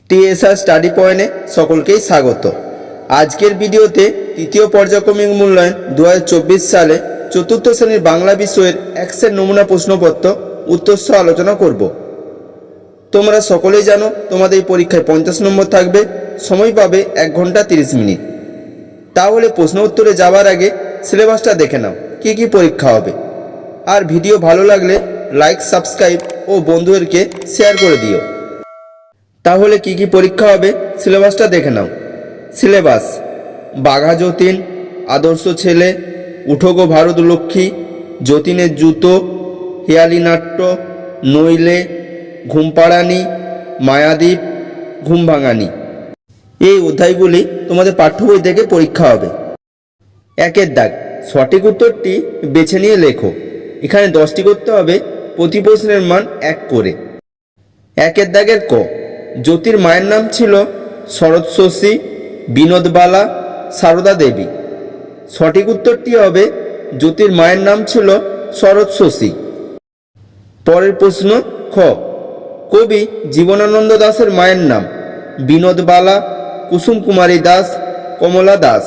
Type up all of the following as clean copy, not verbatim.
TSR study পয়েন্টে সকলকেই স্বাগত। আজকের ভিডিওতে তৃতীয় পর্যায়ক্রমিক মূল্যায়ন 2024 সালে চতুর্থ শ্রেণীর বাংলা বিষয়ের এক্সের নমুনা প্রশ্নপত্র উত্তরসহ আলোচনা করব। তোমরা সকলেই জানো তোমাদের এই পরীক্ষায় 50 নম্বর থাকবে, সময় পাবে 1 ঘন্টা 30 মিনিট। তাহলে প্রশ্ন উত্তরে যাওয়ার আগে সিলেবাসটা দেখে নাও, কি কি পরীক্ষা হবে। আর ভিডিও ভালো লাগলে লাইক, সাবস্ক্রাইব ও বন্ধুদেরকে শেয়ার করে দিও। তাহলে কি কি পরীক্ষা হবে সিলেবাসটা দেখে নাও। সিলেবাস: বাঘা যতীন, আদর্শ ছেলে, উঠো গো ভারত লক্ষ্মী, যতীনের জুতো, হেয়ালি নাট্য, নইলে, ঘুমপাড়ানি, মায়াদ্বীপ, ঘুম ভাঙানি। এই অধ্যায়গুলি তোমাদের পাঠ্য বই থেকে পরীক্ষা হবে। 1 দাগ, সঠিক উত্তরটি বেছে নিয়ে লেখো। এখানে 10টি করতে হবে, প্রতি প্রশ্নের মান 1 করে। 1 দাগের ক, জ্যোতির মায়ের নাম ছিল শরৎ শশী, বিনোদবালা, সারদা দেবী। সঠিক উত্তরটি হবে জ্যোতির মায়ের নাম ছিল শরৎ শশী। পরের প্রশ্ন খ, কবি জীবনানন্দ দাশের মায়ের নাম বিনোদবালা, কুসুম কুমারী দাস, কমলা দাস।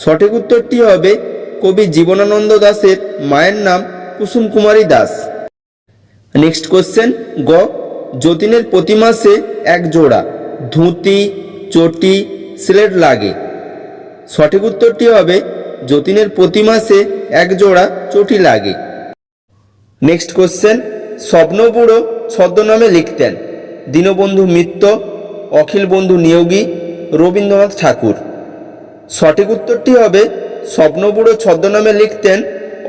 সঠিক উত্তরটি হবে কবি জীবনানন্দ দাশের মায়ের নাম কুসুম কুমারী দাস। নেক্সট কোশ্চেন গ, যতীনের প্রতি মাসে 1 জোড়া ধুতি, চটি, স্লেট লাগে। সঠিক উত্তরটি হবে যতীনের প্রতি মাসে 1 জোড়া চটি লাগে। নেক্সট কোশ্চেন, স্বপ্নবুড়ো ছদ্মনামে লিখতেন দীনবন্ধু মিত্র, অখিল বন্ধু নিয়োগী, রবীন্দ্রনাথ ঠাকুর। সঠিক উত্তরটি হবে স্বপ্নবুড়ো ছদ্মনামে লিখতেন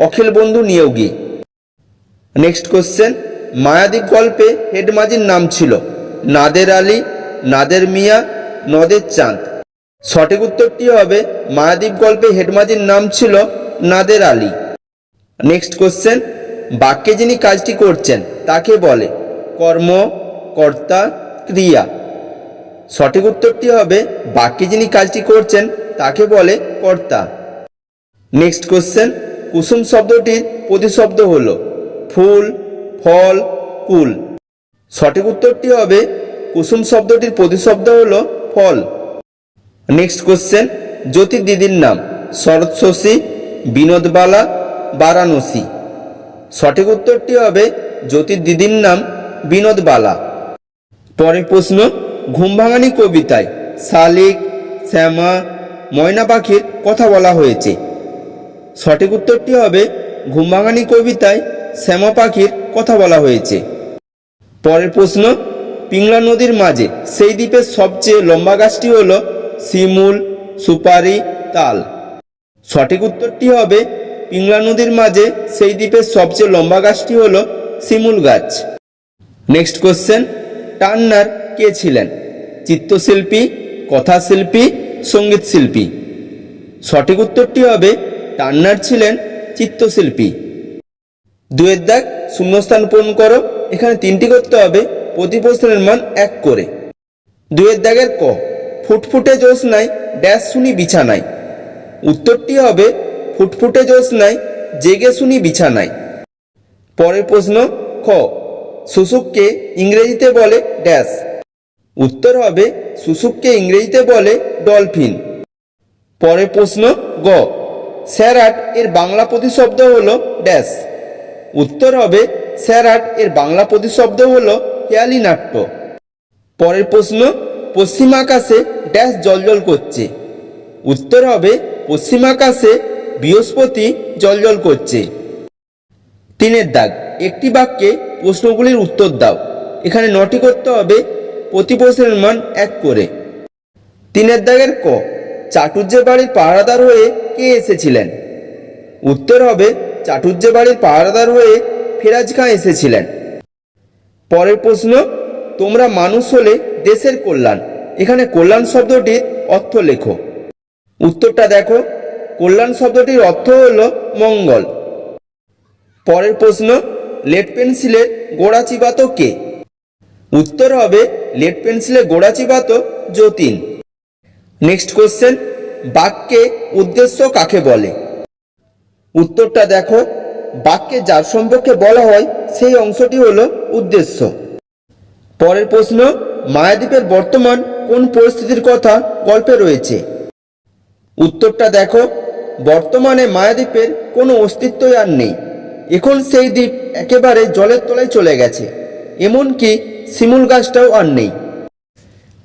অখিল বন্ধু নিয়োগী। নেক্সট কোশ্চেন, মায়াদ্বীপ গল্পে হেডমাজির নাম ছিল নাদের আলী, নাদের মিয়া, নদের চাঁদ। সঠিক উত্তরটি হবে মায়াদ্বীপ গল্পে হেডমাজির নাম ছিল নাদের আলী। নেক্সট কোশ্চেন, বাক্যে যিনি কাজটি করছেন তাকে বলে কর্ম, কর্তা, ক্রিয়া। সঠিক উত্তরটি হবে বাক্যে যিনি কাজটি করছেন তাকে বলে কর্তা। নেক্সট কোশ্চেন, কুসুম শব্দটির প্রতিশব্দ হলো ফুল, ফল, কুল। সঠিক উত্তরটি হবে কুসুম শব্দটির প্রতিশব্দ হলো ফল। নেক্সট কোশ্চেন, জ্যোতির দিদির নাম শরৎ শশী, বিনোদবালা, বারাণসী। সঠিক উত্তরটি হবে জ্যোতির দিদির নাম বিনোদবালা। পরের প্রশ্ন, ঘুম ভাঙানি কবিতায় শালিক, শ্যামা, ময়না পাখির কথা বলা হয়েছে। সঠিক উত্তরটি হবে ঘুম ভাঙানি কবিতায় শ্যামা পাখির কথা বলা হয়েছে। পরের প্রশ্ন, পিংলা নদীর মাঝে সেই দ্বীপের সবচেয়ে লম্বা গাছটি হল শিমুল, সুপারি, তাল। সঠিক উত্তরটি হবে পিংলা নদীর মাঝে সেই দ্বীপের সবচেয়ে লম্বা গাছটি হল শিমুল গাছ। নেক্সট কোশ্চেন, টান্নার কে ছিলেন? চিত্রশিল্পী, কথাশিল্পী, সঙ্গীত শিল্পী। সঠিক উত্তরটি হবে টান্নার ছিলেন চিত্রশিল্পী। 2 দাগ, শূন্যস্থান পূরণ করো। এখানে 3টি করতে হবে, প্রতি প্রশ্নের মান 1 করে। 2 দাগের ক, ফুটফুটে জ্যোৎস্নায় ড্যাশ শুনি বিছানায়। উত্তরটি হবে ফুটফুটে জ্যোৎস্নায় জেগে শুনি বিছানায়। পরের প্রশ্ন খ, শুশুককে ইংরেজিতে বলে ড্যাশ। উত্তর হবে শুশুককে ইংরেজিতে বলে ডলফিন। পরের প্রশ্ন গ, স্যারাট এর বাংলা প্রতিশব্দ হলো ড্যাশ। উত্তর হবে স্যারাট এর বাংলা প্রতিশব্দ হলো হেয়ালি নাট্য। পরের প্রশ্ন, পশ্চিম আকাশে ড্যাশ জলজল করছে। উত্তর হবে পশ্চিম আকাশে বৃহস্পতি জলজল করছে। 3 দাগ, একটি বাক্যে প্রশ্নগুলির উত্তর দাও। এখানে 9টি করতে হবে, প্রতি প্রশ্নের মান 1 করে। 3 দাগের ক, চাটুর্যে বাড়ির পাহারাদার হয়ে কে এসেছিলেন? উত্তর হবে চাটুর্যে বাড়ির পাহারাদার হয়ে ফিরাজ খাঁ এসেছিলেন। পরের প্রশ্ন, তোমরা মানুষ হলে দেশের কল্যাণ। এখানে কল্যাণ শব্দটির অর্থ লেখো। উত্তরটা দেখো, কল্যাণ শব্দটির অর্থ হলো মঙ্গল। পরের প্রশ্ন, লেড পেন্সিলের গোড়া চিবাত কে? উত্তর হবে লেড পেন্সিলের গোড়া চিবাত যতীন। নেক্সট কোশ্চেন, বাক্যে উদ্দেশ্য কাকে বলে? উত্তরটা দেখো, বাক্যে যার সম্পর্কে বলা হয় সেই অংশটি হলো উদ্দেশ্য। পরের প্রশ্ন, মায়াদ্বীপের বর্তমান কোন পরিস্থিতির কথা গল্পে রয়েছে? উত্তরটা দেখো, বর্তমানে মায়াদ্বীপের কোনো অস্তিত্বই আর নেই। এখন সেই দ্বীপ একেবারে জলের তলায় চলে গেছে, এমনকি শিমুল গাছটাও আর নেই।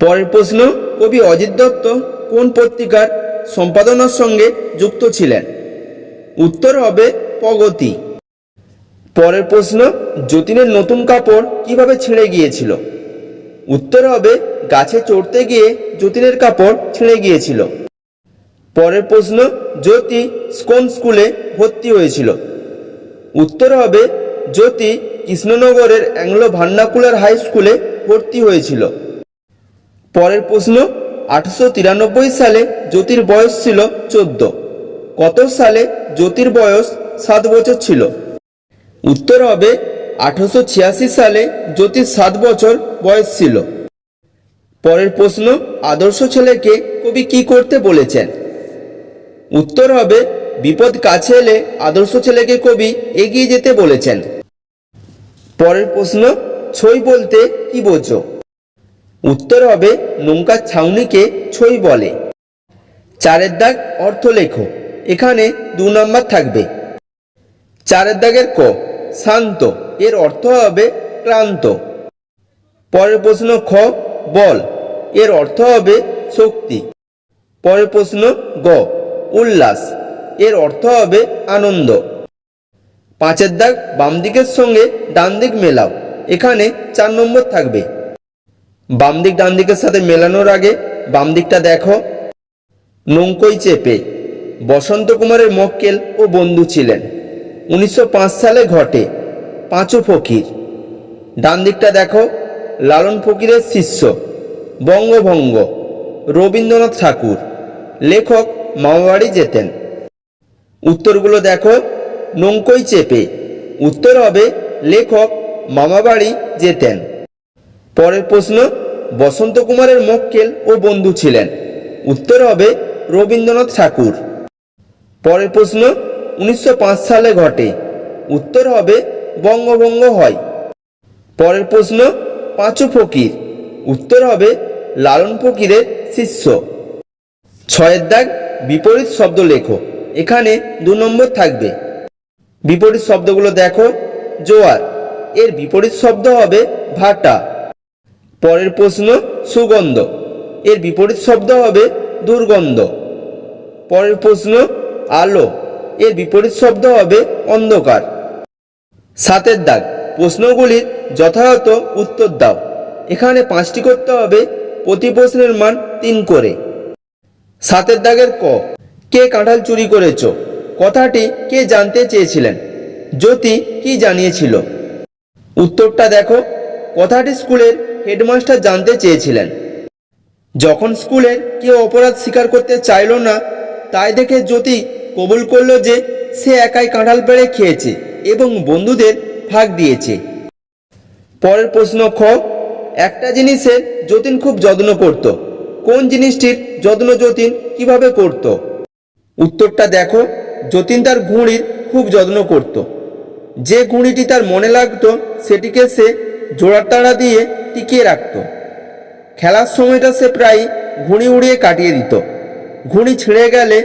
পরের প্রশ্ন, কবি অজিত দত্ত কোন পত্রিকার সম্পাদনার সঙ্গে যুক্ত ছিলেন? উত্তর হবে প্রগতি। পরের প্রশ্ন, যতীনের নতুন কাপড় কিভাবে ছিঁড়ে গিয়েছিল? উত্তর হবে গাছে চড়তে গিয়ে যতীনের কাপড় ছিঁড়ে গিয়েছিল। পরের প্রশ্ন, জ্যোতি কোন স্কুলে ভর্তি হয়েছিল? উত্তর হবে জ্যোতি কৃষ্ণনগরের অ্যাংলো ভার্নাকুলার হাই স্কুলে ভর্তি হয়েছিল। পরের প্রশ্ন, 1893 সালে জ্যোতির বয়স ছিল 14। কত সালে জ্যোতির বয়স 7 বছর ছিল? উত্তর হবে 1886 সালে জ্যোতির 7 বছর বয়স ছিল। পরের প্রশ্ন, আদর্শ ছেলেকে কবি কি করতে বলেছেন? উত্তর হবে বিপদ কাছে এলে আদর্শ ছেলেকে কবি এগিয়ে যেতে বলেছেন। পরের প্রশ্ন, ছই বলতে কি বোঝো? উত্তর হবে নৌকার ছাউনিকে ছই বলে। 4 দাগ অর্থ লেখো, এখানে 2 নম্বর থাকবে। 4 দাগের ক, শান্ত, এর অর্থ হবে ক্লান্ত। পরের প্রশ্ন খ, বল, এর অর্থ হবে শক্তি। পরের প্রশ্ন গ, উল্লাস, এর অর্থ হবে আনন্দ। 5 দাগ বাম দিকের সঙ্গে ডান দিক মেলাও, এখানে 4 নম্বর থাকবে। বাম দিক ডান দিকের সাথে মেলানোর আগে বাম দিকটা দেখো। নৌকোয় চেপে, বসন্ত কুমারের মক্কেল ও বন্ধু ছিলেন, 1905 সালে ঘটে, পাঁচু ফকির। ডান দিকটা দেখো, লালন ফকিরের শিষ্য, বঙ্গভঙ্গ, রবীন্দ্রনাথ ঠাকুর, লেখক মামাবাড়ি যেতেন। উত্তরগুলো দেখো, নৌকোয় চেপে, উত্তর হবে লেখক মামাবাড়ি যেতেন। পরের প্রশ্ন, বসন্ত কুমারের মক্কেল ও বন্ধু ছিলেন, উত্তর হবে রবীন্দ্রনাথ ঠাকুর। পরের প্রশ্ন, 1905 সালে ঘটে, উত্তর হবে বঙ্গভঙ্গ হয়। পরের প্রশ্ন, পাঁচু ফকির, উত্তর হবে লালন ফকিরের শিষ্য। 6 দাগ বিপরীত শব্দ লেখো, এখানে 2 নম্বর থাকবে। বিপরীত শব্দগুলো দেখো, জোয়ার, এর বিপরীত শব্দ হবে ভাটা। পরের প্রশ্ন, সুগন্ধ, এর বিপরীত শব্দ হবে দুর্গন্ধ। পরের প্রশ্ন, আলো, এর বিপরীত শব্দ হবে অন্ধকার। 7 দাগ প্রশ্নগুলির যথাযথ উত্তর দাও, এখানে 5টি করতে হবে, প্রতি প্রশ্নের মান 3 করে। 7 দাগের ক, কে কাঁঠাল চুরি করেছ কথাটি কে জানতে চেয়েছিলেন? জ্যোতি কি জানিয়েছিল? উত্তরটা দেখো, কথাটি স্কুলের হেডমাস্টার জানতে চেয়েছিলেন। যখন স্কুলের কেউ অপরাধ স্বীকার করতে চাইল না, তাই দেখে জ্যোতি কবুল করল যে সে একাই কাঁঠাল পেড়ে খেয়েছে এবং বন্ধুদের ভাগ দিয়েছে। পরের প্রশ্ন খ, একটা জিনিসের যতীন খুব যত্ন করত, কোন জিনিসটির যত্ন যতীন কিভাবে করত? উত্তরটা দেখো, যতীন তার ঘুড়ির খুব যত্ন করত। যে ঘুড়িটি তার মনে লাগতো সেটিকে সে জোড়ার তাড়া দিয়ে টিকিয়ে রাখত। খেলার সময়টা সে প্রায় ঘুড়ি উড়িয়ে কাটিয়ে দিত। ঘুড়ি ছিঁড়ে গেলে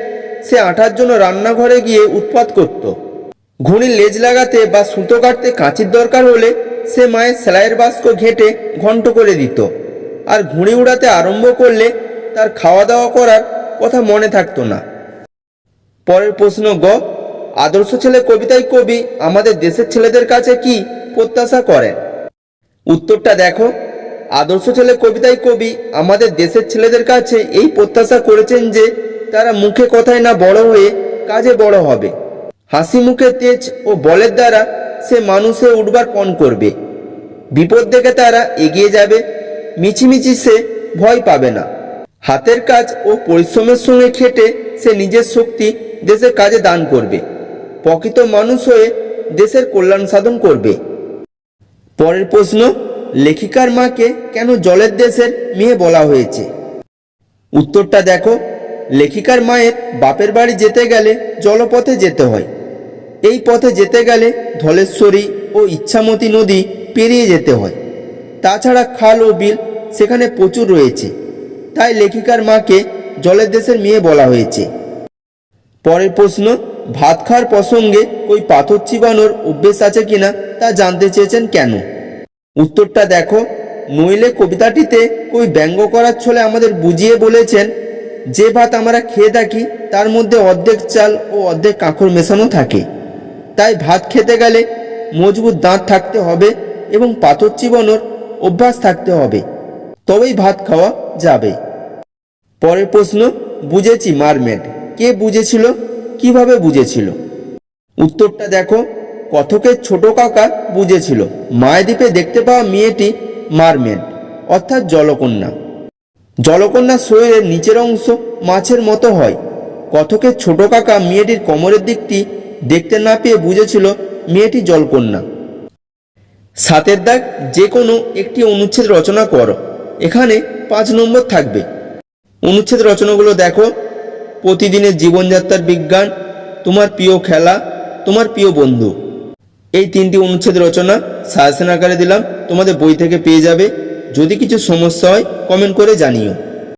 সে আঠার জন্য রান্নাঘরে গিয়ে উৎপাত করত। ঘুড়ির লেজ লাগাতে বা সুতো কাটতে কাঁচির দরকার হলে সে মায়ের সেলাইয়ের বাস্ক ঘেঁটে ঘন্ট করে দিত। আর ঘুড়ি উড়াতে আরম্ভ করলে তার খাওয়া দাওয়া করার কথা মনে থাকতো না। পরের প্রশ্ন গ, আদর্শ ছেলে কবিতায় কবি আমাদের দেশের ছেলেদের কাছে কি প্রত্যাশা করেন? উত্তরটা দেখো, আদর্শ ছেলে কবিতায় কবি আমাদের দেশের ছেলেদের কাছে এই প্রত্যাশা করেছেন যে তারা মুখে কথায় না বড় হয়ে কাজে বড় হবে। হাসি মুখে তেজ ও বলের দ্বারা সে মানুষে উঠবার পণ করবে। বিপদ দেখে তারা এগিয়ে যাবে, মিছিমিছি সে ভয় পাবে না। হাতের কাজ ও পরিশ্রমের সঙ্গে খেটে সে নিজের শক্তি দেশের কাজে দান করবে। প্রকৃত মানুষ হয়ে দেশের কল্যাণ সাধন করবে। পরের প্রশ্ন, লেখিকার মাকে কেন জলের দেশের মেয়ে বলা হয়েছে? উত্তরটা দেখো, লেখিকার মায়ের বাপের বাড়ি যেতে গেলে জলপথে যেতে হয়। এই পথে যেতে গেলে ধলেশ্বরী ও ইচ্ছামতী নদী পেরিয়ে যেতে হয়। তাছাড়া খাল ও বিল সেখানে প্রচুর রয়েছে, তাই লেখিকার মাকে জলের দেশের মেয়ে বলা হয়েছে। পরের প্রশ্ন, ভাত খাওয়ার প্রসঙ্গে ওই পাথর চিবানোর অভ্যেস আছে কিনা তা জানতে চেয়েছেন কেন? উত্তরটা দেখো, নইলে কবিতাটিতে ওই ব্যঙ্গ করার ছলে আমাদের বুঝিয়ে বলেছেন যে ভাত আমরা খেয়ে থাকি তার মধ্যে অর্ধেক চাল ও অর্ধেক কাঁকর মেশানো থাকে। তাই ভাত খেতে গেলে মজবুত দাঁত থাকতে হবে এবং পাথর চিবানোর অভ্যাস থাকতে হবে, তবেই ভাত খাওয়া যাবে। পরের প্রশ্ন, বুঝেছি মারমেড, কে বুঝেছিল, কিভাবে বুঝেছিল? উত্তরটা দেখো, কথকের ছোট কাকা বুঝেছিল মায়াদ্বীপে দেখতে পাওয়া মেয়েটি মারমেড অর্থাৎ জলকন্যা। জলকন্যার শরীরের নিচের অংশ মাছের মতো হয়। কথকের ছোট কাকা মেয়েটির কোমরের দিকটি দেখতে না পেয়ে বুঝেছিল মেয়েটি জলকন্যা। 7 দাগ, যে কোনো একটি অনুচ্ছেদ রচনা করো। এখানে 5 নম্বর থাকবে। অনুচ্ছেদ রচনাগুলো দেখো, প্রতিদিনের জীবনযাত্রার বিজ্ঞান, তোমার প্রিয় খেলা, তোমার প্রিয় বন্ধু। এই 3টি অনুচ্ছেদ রচনা সাজেশন আকারে দিলাম, তোমাদের বই থেকে পেয়ে যাবে। যদি কিছু সমস্যা হয় কমেন্ট করে জানিও।